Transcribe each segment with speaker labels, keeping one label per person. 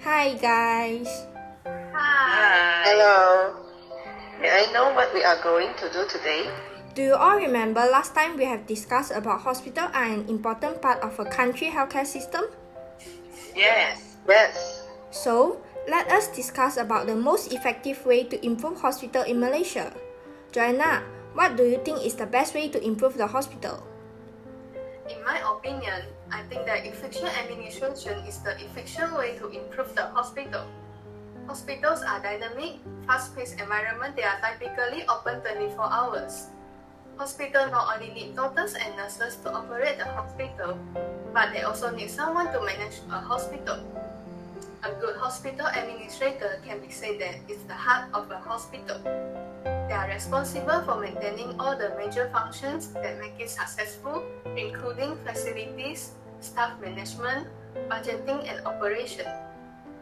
Speaker 1: Hi guys!
Speaker 2: Hi.
Speaker 3: Hello. May I know what we are going to do today?
Speaker 1: Do you all remember last time we have discussed about hospitals are an important part of a country healthcare system?
Speaker 2: Yes.
Speaker 3: Yes.
Speaker 1: So, let us discuss about the most effective way to improve hospital in Malaysia. Joanna, what do you think is the best way to improve the hospital?
Speaker 4: In my opinion, I think that efficient administration is the efficient way to improve the hospital. Hospitals are dynamic, fast-paced environment. They are typically open 24 hours. Hospitals not only need doctors and nurses to operate the hospital, but they also need someone to manage a hospital. A good hospital administrator can be said that it's the heart of a hospital. They are responsible for maintaining all the major functions that make it successful, including facilities, staff management, budgeting, and operation.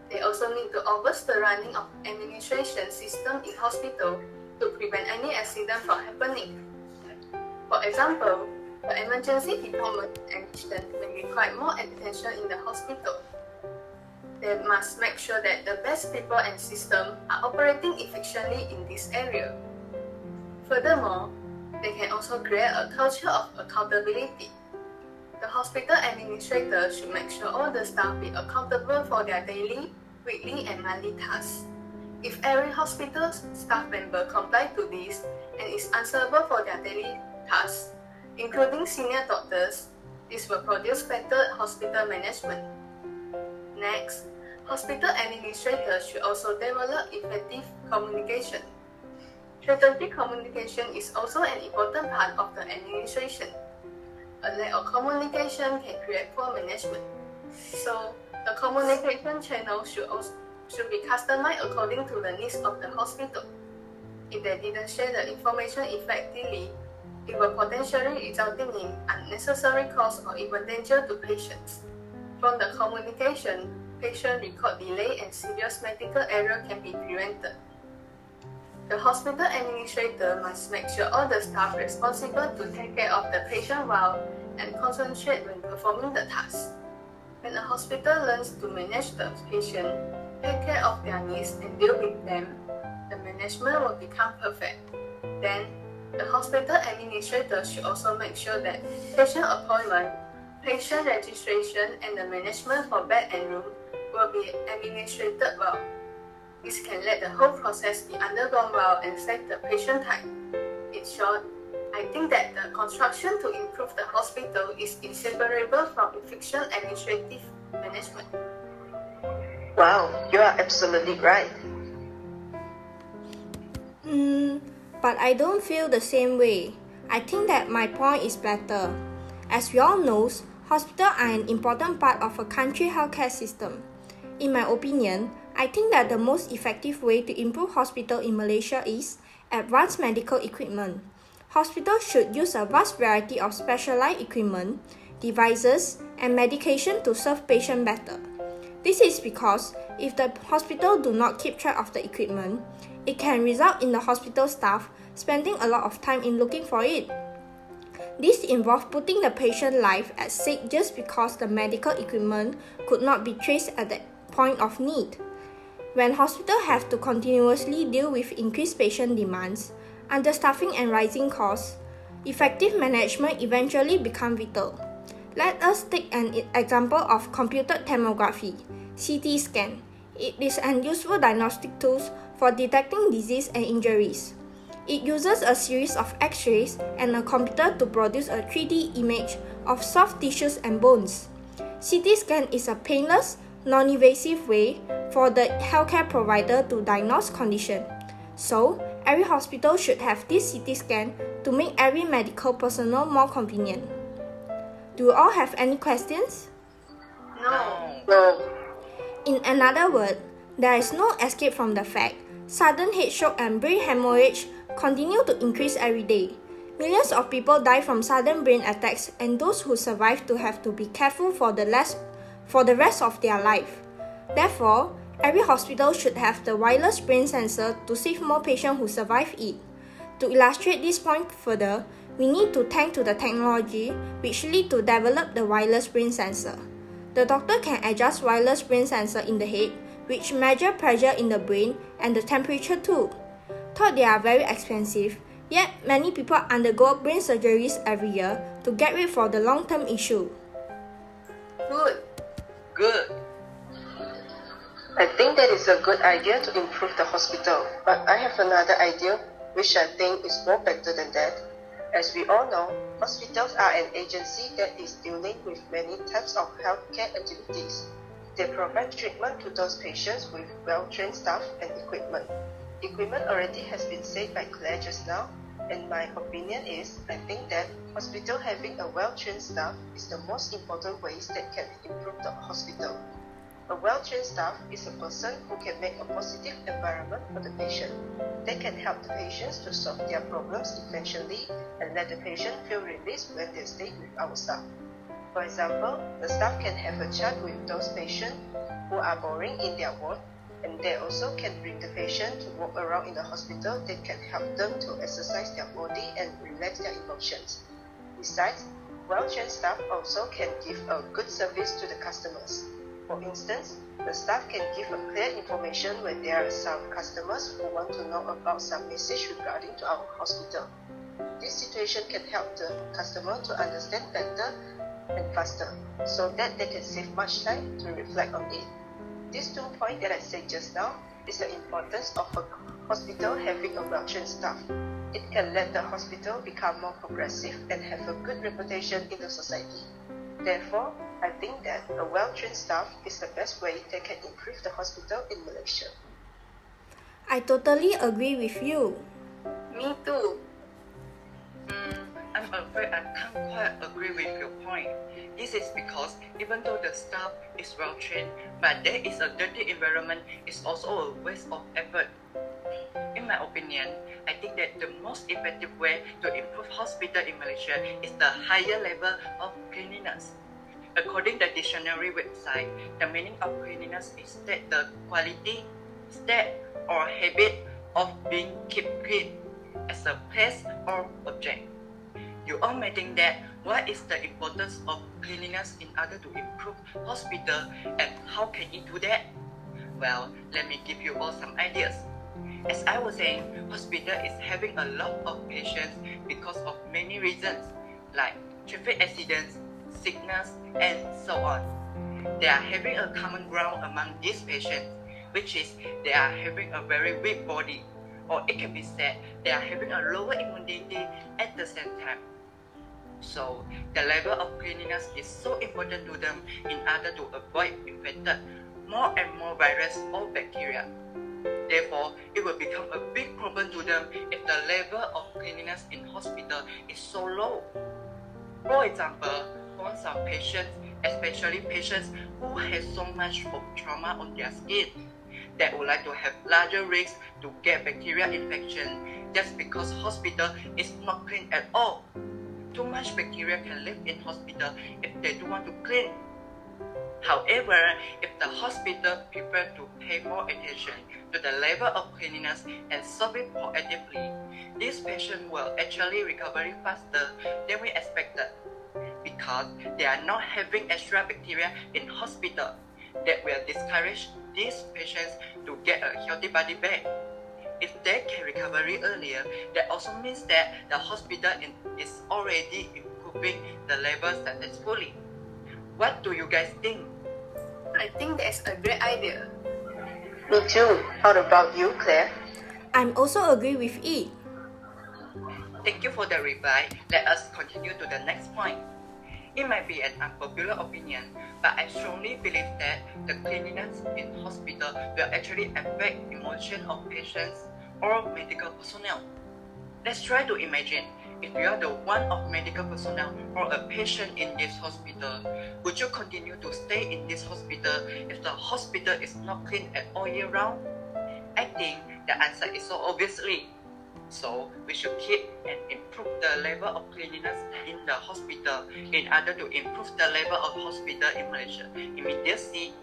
Speaker 4: They also need to oversee the running of administration system in hospital to prevent any accident from happening. For example, the emergency department and admission may require more attention in the hospital. They must make sure that the best people and system are operating efficiently in this area. Furthermore, they can also create a culture of accountability. The hospital administrator should make sure all the staff be accountable for their daily, weekly, and monthly tasks. If every hospital staff member complies to this and is answerable for their daily tasks, including senior doctors, this will produce better hospital management. Next, hospital administrators should also develop effective communication. Strategic communication is also an important part of the administration. A lack of communication can create poor management. So, the communication channel should be customized according to the needs of the hospital. If they didn't share the information effectively, it will potentially result in unnecessary costs or even danger to patients. From the communication, patient record delay and serious medical error can be prevented. The hospital administrator must make sure all the staff responsible to take care of the patient well and concentrate when performing the task. When a hospital learns to manage the patient, take care of their needs and deal with them, the management will become perfect. Then, the hospital administrator should also make sure that patient appointment, patient registration, and the management for bed and room will be administrated well. This can let the whole process be undergone well and save the patient time. In short, I think that the construction to improve the hospital is inseparable from efficient administrative management.
Speaker 3: Wow, you are absolutely right.
Speaker 1: But I don't feel the same way. I think that my point is better. As we all know, hospitals are an important part of a country healthcare system. In my opinion, I think that the most effective way to improve hospitals in Malaysia is advanced medical equipment. Hospitals should use a vast variety of specialized equipment, devices, and medication to serve patients better. This is because if the hospital do not keep track of the equipment, it can result in the hospital staff spending a lot of time in looking for it. This involves putting the patient's life at stake just because the medical equipment could not be traced at the point of need. When hospitals have to continuously deal with increased patient demands, understaffing and rising costs, effective management eventually becomes vital. Let us take an example of computed tomography, CT scan. It is an useful diagnostic tool for detecting disease and injuries. It uses a series of X-rays and a computer to produce a 3D image of soft tissues and bones. CT scan is a painless, non-invasive way for the healthcare provider to diagnose condition. So, every hospital should have this CT scan to make every medical personnel more convenient. Do you all have any questions?
Speaker 3: No.
Speaker 1: In another word, there is no escape from the fact sudden head stroke and brain hemorrhage continue to increase every day. Millions of people die from sudden brain attacks, and those who survive to have to be careful for the rest of their life. Therefore, every hospital should have the wireless brain sensor to save more patients who survive it. To illustrate this point further, we need to thank to the technology which lead to develop the wireless brain sensor. The doctor can adjust wireless brain sensor in the head which measure pressure in the brain and the temperature too. Thought they are very expensive, yet many people undergo brain surgeries every year to get rid of the long-term issue.
Speaker 4: Good.
Speaker 2: Good.
Speaker 3: I think that is a good idea to improve the hospital, but I have another idea which I think is more better than that. As we all know, hospitals are an agency that is dealing with many types of healthcare activities. They provide treatment to those patients with well-trained staff and equipment. Equipment already has been said by Claire just now, and my opinion is, I think that hospital having a well-trained staff is the most important ways that can improve the hospital. A well-trained staff is a person who can make a positive environment for the patient. They can help the patients to solve their problems efficiently and let the patient feel released when they stay with our staff. For example, the staff can have a chat with those patients who are boring in their ward, and they also can bring the patient to walk around in the hospital that can help them to exercise their body and relax their emotions. Besides, well-trained staff also can give a good service to the customers. For instance, the staff can give a clear information when there are some customers who want to know about some message regarding to our hospital. This situation can help the customer to understand better and faster, so that they can save much time to reflect on it. These 2 points that I said just now is the importance of a hospital having a well-trained staff. It can let the hospital become more progressive and have a good reputation in the society. Therefore, I think that a well-trained staff is the best way that can improve the hospital in Malaysia.
Speaker 1: I totally agree with you.
Speaker 4: Me too.
Speaker 2: I'm afraid I can't quite agree with your point. This is because even though the staff is well trained, but there is a dirty environment, it's also a waste of effort. In my opinion, I think that the most effective way to improve hospital in Malaysia is the higher level of cleanliness. According to the dictionary website, the meaning of cleanliness is that the quality, state, or habit of being kept clean as a place or object. You all may think that what is the importance of cleanliness in order to improve hospital and how can it do that? Well, let me give you all some ideas. As I was saying, hospital is having a lot of patients because of many reasons like traffic accidents, sickness, and so on. They are having a common ground among these patients, which is they are having a very weak body, or it can be said they are having a lower immunity at the same time. So, the level of cleanliness is so important to them in order to avoid infected more and more virus or bacteria. Therefore, it will become a big problem to them if the level of cleanliness in hospital is so low. For example, for some patients, especially patients who have so much of trauma on their skin, that would like to have larger risks to get bacterial infection just because hospital is not clean at all. Too much bacteria can live in hospital if they don't want to clean. However, if the hospital prefer to pay more attention to the level of cleanliness and serve it proactively, these patients will actually recover faster than we expected, because they are not having extra bacteria in hospital that will discourage these patients to get a healthy body back. If they can recover earlier, that also means that the hospital is already improving the level successfully. What do you guys think?
Speaker 4: I think that's a great idea.
Speaker 3: Me too. How about you, Claire?
Speaker 1: I'm also agree with it.
Speaker 2: Thank you for the reply. Let us continue to the next point. It might be an unpopular opinion, but I strongly believe that the cleanliness in hospital will actually affect emotion of patients or medical personnel. Let's try to imagine if you are the one of medical personnel or a patient in this hospital. Would you continue to stay in this hospital if the hospital is not clean at all year round? I think the answer is so obviously. So we should keep and improve the level of cleanliness in the hospital in order to improve the level of hospital in Malaysia immediately.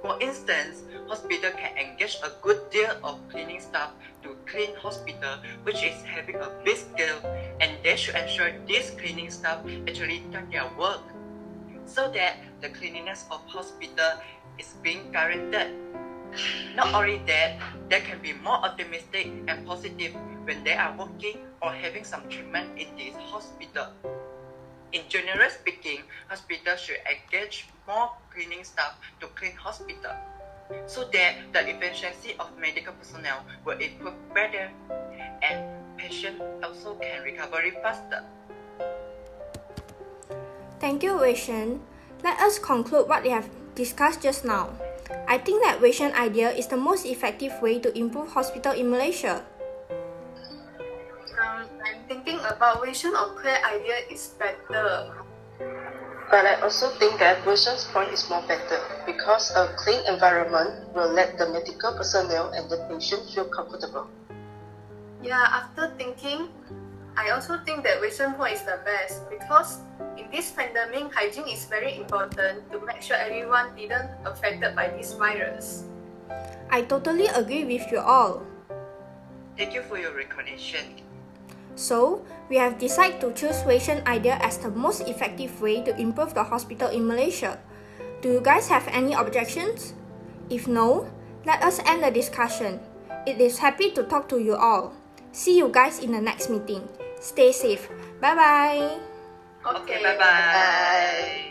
Speaker 2: For instance, hospital can engage a good deal of cleaning staff to clean hospital, which is having a big scale, and they should ensure these cleaning staff actually done their work, so that the cleanliness of hospital is being guaranteed. Not only that, they can be more optimistic and positive when they are working or having some treatment in this hospital. In general speaking, hospitals should engage more cleaning staff to clean hospital, so that the efficiency of medical personnel will improve better and patients also can recover faster.
Speaker 1: Thank you, Wei Shen. Let us conclude what we have discussed just now. I think that Wei Shen's idea is the most effective way to improve hospital in Malaysia.
Speaker 4: I'm thinking about vision or clear idea is better.
Speaker 3: But I also think that Wilson's point is more better because a clean environment will let the medical personnel and the patient feel comfortable.
Speaker 4: Yeah, after thinking, I also think that vision point is the best because in this pandemic, hygiene is very important to make sure everyone didn't affected by this virus.
Speaker 1: I totally agree with you all.
Speaker 2: Thank you for your recognition.
Speaker 1: So, we have decided to choose Wei Shen's idea as the most effective way to improve the hospital in Malaysia. Do you guys have any objections? If no, let us end the discussion. It is happy to talk to you all. See you guys in the next meeting. Stay safe. Bye bye.
Speaker 2: Okay, bye-bye.